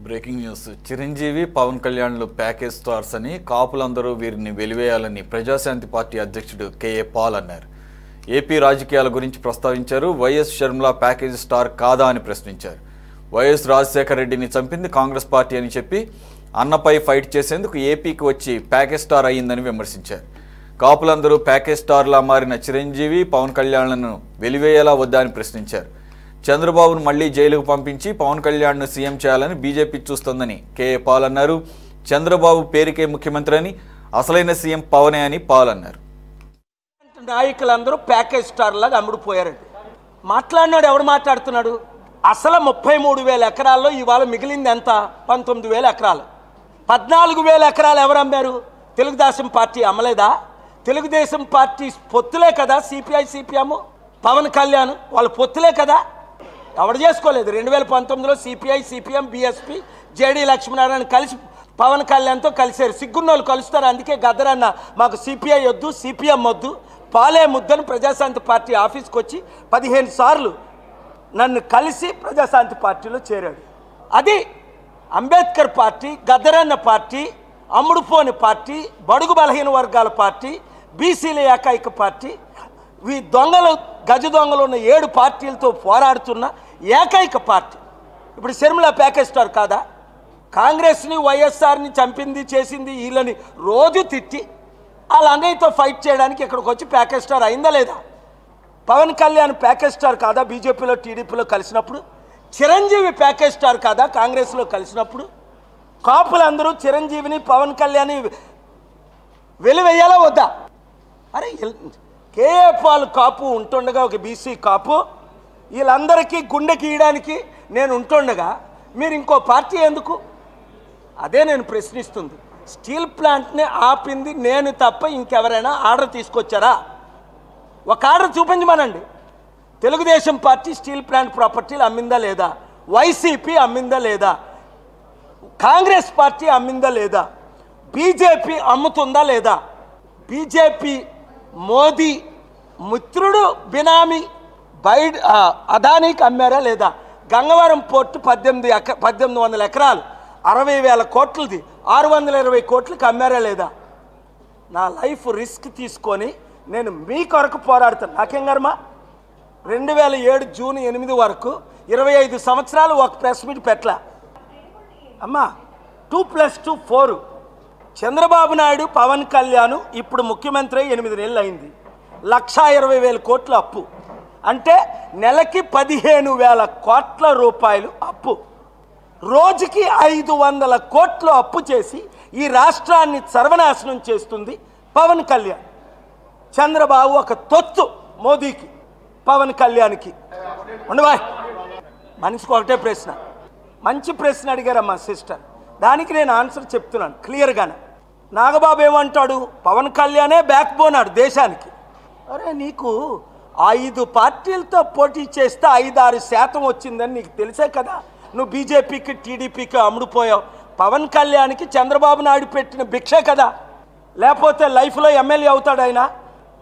Breaking news. Chiranjeevi Pawan కళ్యాణ్లు package stars అని, కాపులందరూ వీరిని వెలివేయాలని ప్రజాశాంతి పార్టీ అధ్యక్షుడు కేఏ పాల్ అన్నారు. ఏపీ రాజకీయాల గురించి ప్రస్తావించారు. వైఎస్ షర్మిల ప్యాకేజ్ స్టార్ కాదా అని ప్రశ్నించారు. వైఎస్ రాజశేఖర రెడ్డిని చంపింది కాంగ్రెస్ పార్టీ అని చెప్పి అన్నపై ఫైట్ చేసేందుకు ఏపీకి వచ్చి ప్యాకేజ్ స్టార్ అయ్యిందని విమర్శించారు. కాపులందరూ ప్యాకేజ్ స్టార్లా మారిన చిరంజీవి పవన్ కళ్యాణ్లను వెలివేయాలా వద్దా అని ప్రశ్నించారు. చంద్రబాబును మళ్లీ జైలుకు పంపించి పవన్ కళ్యాణ్ను సీఎం చేయాలని బీజేపీ చూస్తోందని కేఏ పాల్ అన్నారు. చంద్రబాబు పేరుకే ముఖ్యమంత్రి అని, అసలైన సీఎం పవనే అని పాల్ అన్నారు. నాయకులందరూ ప్యాకేజ్ స్టార్ లాగా అమ్ముడుపోయారండి. మాట్లాడినాడు ఎవడు మాట్లాడుతున్నాడు? అసలు 33,000 ఎకరాల్లో ఇవాళ మిగిలింది ఎంత? 19,000 ఎకరాలు. 14,000 ఎకరాలు ఎవరు అమ్మారు? తెలుగుదేశం పార్టీ అమ్మలేదా? తెలుగుదేశం పార్టీ పొత్తులే కదా సిపిఐ సిపిఎం, పవన్ కళ్యాణ్ వాళ్ళ పొత్తులే కదా. ఎవడు చేసుకోలేదు. 2019లో CPI CPM BSP JD Lakshminarayana కలిసి పవన్ కళ్యాణ్తో కలిశారు. సిగ్గున్నోళ్ళు కలుస్తారు. అందుకే గద్దరన్న మాకు సిపిఐ వద్దు సిపిఎం వద్దు, పాలే ముద్దని ప్రజాశాంతి పార్టీ ఆఫీస్కి వచ్చి 15 సార్లు నన్ను కలిసి ప్రజాశాంతి పార్టీలో చేరాడు. అది అంబేద్కర్ పార్టీ, గద్దరన్న పార్టీ, అమ్ముడుపోని పార్టీ, బడుగు బలహీన వర్గాల పార్టీ, బీసీల ఏకైక పార్టీ, ఈ దొంగలు గజ దొంగలు ఉన్న 7 పార్టీలతో పోరాడుతున్న ఏకైక పార్టీ. ఇప్పుడు షర్మిల ప్యాకేజ్ స్టార్ కాదా? కాంగ్రెస్ని వైఎస్ఆర్ని చంపింది చేసింది వీళ్ళని రోజు తిట్టి వాళ్ళ అన్నయ్యతో ఫైట్ చేయడానికి ఇక్కడికి వచ్చి ప్యాకేజ్ స్టార్ అయిందా లేదా? పవన్ కళ్యాణ్ ప్యాకేజ్ స్టార్ కాదా బీజేపీలో టీడీపీలో కలిసినప్పుడు? చిరంజీవి ప్యాకేజ్ స్టార్ కాదా కాంగ్రెస్లో కలిసినప్పుడు? కాపులందరూ చిరంజీవిని పవన్ కళ్యాణ్ని వెలివేయాలా వద్దా? అరే కేఏ పాల్ కాపు ఉంటుండగా, ఒక బీసీ కాపు, వీళ్ళందరికీ గుండె గీయడానికి నేను ఉంటుండగా మీరు ఇంకో పార్టీ ఎందుకు? అదే నేను ప్రశ్నిస్తుంది. స్టీల్ ప్లాంట్ని ఆపింది నేను తప్ప ఇంకెవరైనా ఆర్డర్ తీసుకొచ్చారా? ఒక ఆర్డర్ చూపించమనండి. తెలుగుదేశం పార్టీ స్టీల్ ప్లాంట్ ప్రాపర్టీలు అమ్మిందా లేదా? వైసీపీ అమ్మిందా లేదా? కాంగ్రెస్ పార్టీ అమ్మిందా లేదా? బీజేపీ అమ్ముతుందా లేదా? బీజేపీ మోదీ మిత్రుడు బినామీ అదానీకి అమ్మారా లేదా? గంగవరం పోర్టు 1800 ఎకరాలు 60,000 కోట్లది 620 కోట్లకి అమ్మారా లేదా? నా లైఫ్ రిస్క్ తీసుకొని నేను మీ కొరకు పోరాడుతాను. నాకేం కర్మ? 2007 జూన్ 8 వరకు 25 సంవత్సరాలు ఒక ప్రెస్ మీట్ పెట్టలా అమ్మా. 2+2 4. చంద్రబాబు నాయుడు పవన్ కళ్యాణ్ ఇప్పుడు ముఖ్యమంత్రి 8 నెలలు అయింది. 1,20,000 కోట్ల అప్పు అంటే నెలకి 15,000 కోట్ల రూపాయలు అప్పు. రోజుకి 500 కోట్లు అప్పు చేసి ఈ రాష్ట్రాన్ని సర్వనాశనం చేస్తుంది పవన్ కళ్యాణ్. చంద్రబాబు ఒక తొత్తు మోదీకి, పవన్ కళ్యాణ్కి. ఉండవా? మనిషికి ఒకటే ప్రశ్న, మంచి ప్రశ్న అడిగారమ్మా సిస్టర్, దానికి నేను ఆన్సర్ చెప్తున్నాను క్లియర్గానే. నాగబాబు ఏమంటాడు? పవన్ కళ్యాణే బ్యాక్ బోన్ ఆడు దేశానికి. అరే నీకు 5 పార్టీలతో పోటీ చేస్తే 5-6% వచ్చిందని నీకు తెలిసే కదా నువ్వు బీజేపీకి టీడీపీకి అమ్ముడుపోయావు. పవన్ కళ్యాణ్కి చంద్రబాబు నాయుడు పెట్టిన భిక్షే కదా, లేకపోతే లైఫ్లో ఎమ్మెల్యే అవుతాడు ఆయన.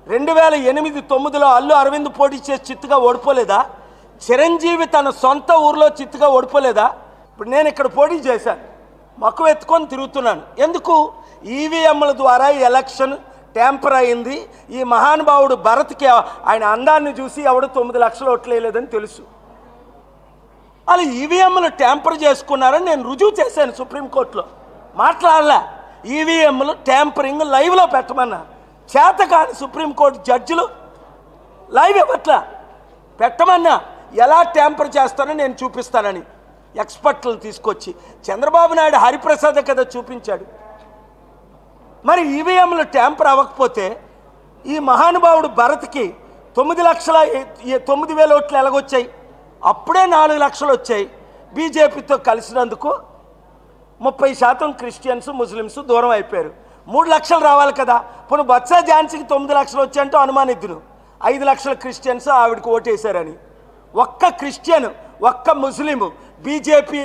2008-9లో అల్లు అరవింద్ పోటీ చేసి చిత్తుగా ఓడిపోలేదా? చిరంజీవి తన సొంత ఊర్లో చిత్తుగా ఓడిపోలేదా? ఇప్పుడు నేను ఇక్కడ పోటీ చేశాను, మక్కువ ఎత్తుకొని తిరుగుతున్నాను. ఎందుకు? ఈవీఎంల ద్వారా ఎలక్షన్ ట్యాంపర్ అయింది. ఈ మహానుభావుడు భరత్కి ఆయన అందాన్ని చూసి ఎవడు 9 లక్షల ఓట్లు వేయలేదని తెలుసు. వాళ్ళు ఈవీఎంలు ట్యాంపర్ చేసుకున్నారని నేను రుజువు చేశాను సుప్రీంకోర్టులో. మాట్లాడలే. ఈవీఎంలు ట్యాంపరింగ్ లైవ్లో పెట్టమన్నా. చేత కాని సుప్రీంకోర్టు జడ్జిలు లైవ్ ఇవ్వట్లా. పెట్టమన్నా ఎలా ట్యాంపర్ చేస్తానో నేను చూపిస్తానని ఎక్స్పర్ట్లను తీసుకొచ్చి చంద్రబాబు నాయుడు హరిప్రసాద్ కదా చూపించాడు. మరి ఈవీఎంలు ట్యాంపర్ అవ్వకపోతే ఈ మహానుభావుడు భరత్కి 9,09,000 ఓట్లు ఎలాగొచ్చాయి? అప్పుడే 4 లక్షలు వచ్చాయి. బీజేపీతో కలిసినందుకు 30% క్రిస్టియన్స్ ముస్లిమ్స్ దూరం అయిపోయారు. 3 లక్షలు రావాలి కదా. పోనీ బొత్స ఝాన్సీకి 9 లక్షలు వచ్చాయంటూ అనుమానిద్దును. 5 లక్షల క్రిస్టియన్స్ ఆవిడకి ఓటేశారని. ఒక్క క్రిస్టియన్, ఒక్క ముస్లిం బీజేపీ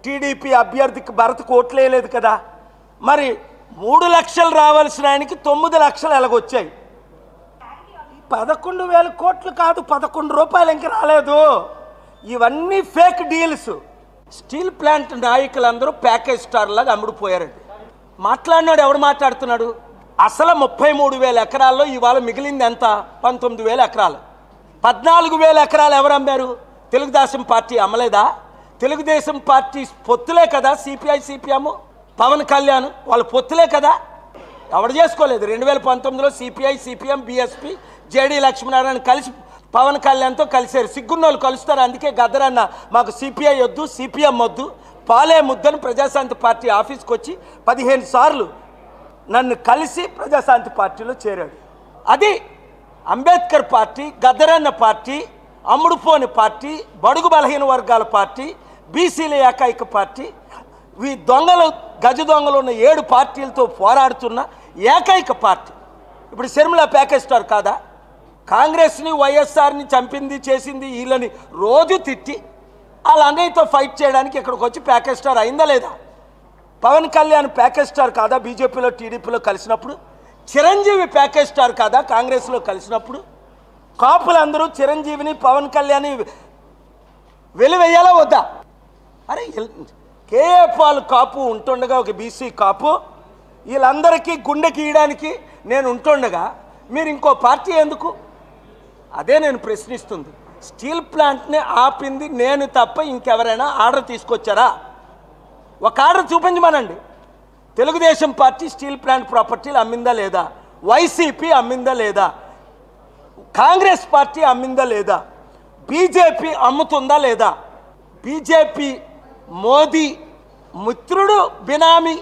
టీడీపీ అభ్యర్థికి భరత్కు ఓట్లు వేయలేదు కదా. మరి 3 లక్షలు రావాల్సిన ఆయనకి 9 లక్షలు ఎలాగొచ్చాయి? 11,000 కోట్లు కాదు, 11 రూపాయలు ఇంక రాలేదు. ఇవన్నీ ఫేక్ డీల్స్. స్టీల్ ప్లాంట్ నాయకులందరూ ప్యాకేజ్ స్టార్ లాగా అమ్ముడుపోయారండి. మాట్లాడినాడు ఎవడు మాట్లాడుతున్నాడు? అసలు 33,000 ఎకరాల్లో ఇవాళ మిగిలింది ఎంత? 19,000 ఎకరాలు. 14,000 ఎకరాలు ఎవరు అమ్మారు? తెలుగుదేశం పార్టీ అమ్మలేదా? తెలుగుదేశం పార్టీ పొత్తులే కదా సిపిఐ సిపిఎం, పవన్ కళ్యాణ్ వాళ్ళ పొత్తులే కదా. ఎవడు చేసుకోలేదు. 2019లో CPI CPM BSP JD Lakshminarayana కలిసి పవన్ కళ్యాణ్తో కలిశారు. సిగ్గున్నోళ్ళు కలుస్తారు. అందుకే గద్దరన్న మాకు సిపిఐ వద్దు సిపిఎం వద్దు పాలే ముద్దని ప్రజాశాంతి పార్టీ ఆఫీస్కి వచ్చి 15 సార్లు నన్ను కలిసి ప్రజాశాంతి పార్టీలో చేరాడు. అది అంబేద్కర్ పార్టీ, గద్దరన్న పార్టీ, అమ్ముడుపోని పార్టీ, బడుగు బలహీన వర్గాల పార్టీ, బీసీల ఏకైక పార్టీ, ఈ దొంగలు గజ దొంగలు ఉన్న 7 పార్టీలతో పోరాడుతున్న ఏకైక పార్టీ. ఇప్పుడు షర్మిల ప్యాకేజ్ స్టార్ కాదా? కాంగ్రెస్ని వైఎస్ఆర్ని చంపింది చేసింది వీళ్ళని రోజు తిట్టి వాళ్ళ అన్నయ్యతో ఫైట్ చేయడానికి ఇక్కడికి వచ్చి ప్యాకేజ్ స్టార్ అయిందా లేదా? పవన్ కళ్యాణ్ ప్యాకేజ్ స్టార్ కాదా? బీజేపీలో టీడీపీలో కలిసినప్పుడు. చిరంజీవి ప్యాకేజ్ స్టార్ కాదా? కాంగ్రెస్లో కలిసినప్పుడు. కాపులందరూ చిరంజీవిని పవన్ కళ్యాణ్ వెలివేయాలా వద్దా? అరే కేఏ పాల్ కాపు ఉంటుండగా ఒక బీసీ కాపు వీళ్ళందరికీ గుండె గీయడానికి నేను ఉంటుండగా మీరు ఇంకో పార్టీ ఎందుకు? అదే నేను ప్రశ్నిస్తుంది. స్టీల్ ప్లాంట్ని ఆపింది నేను తప్ప ఇంకెవరైనా ఆర్డర్ తీసుకొచ్చారా? ఒక ఆర్డర్ చూపించమనండి. తెలుగుదేశం పార్టీ స్టీల్ ప్లాంట్ ప్రాపర్టీలు అమ్మిందా లేదా? వైసీపీ అమ్మిందా లేదా? కాంగ్రెస్ పార్టీ అమ్మిందా లేదా? బీజేపీ అమ్ముతుందా లేదా? బీజేపీ మోదీ మిత్రుడు బినామీ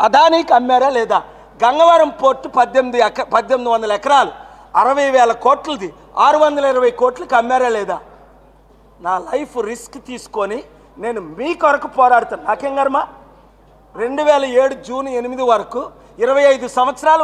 అదానీకి అమ్మారా లేదా? గంగవరం పోర్టు 1800 ఎకరాలు 60,000 కోట్లది 620 కోట్లకి అమ్మారా లేదా? నా లైఫ్ రిస్క్ తీసుకొని నేను మీ కొరకు పోరాడుతాను. నాకేం కర్మ? 2007 జూన్ 8 వరకు 25 సంవత్సరాలు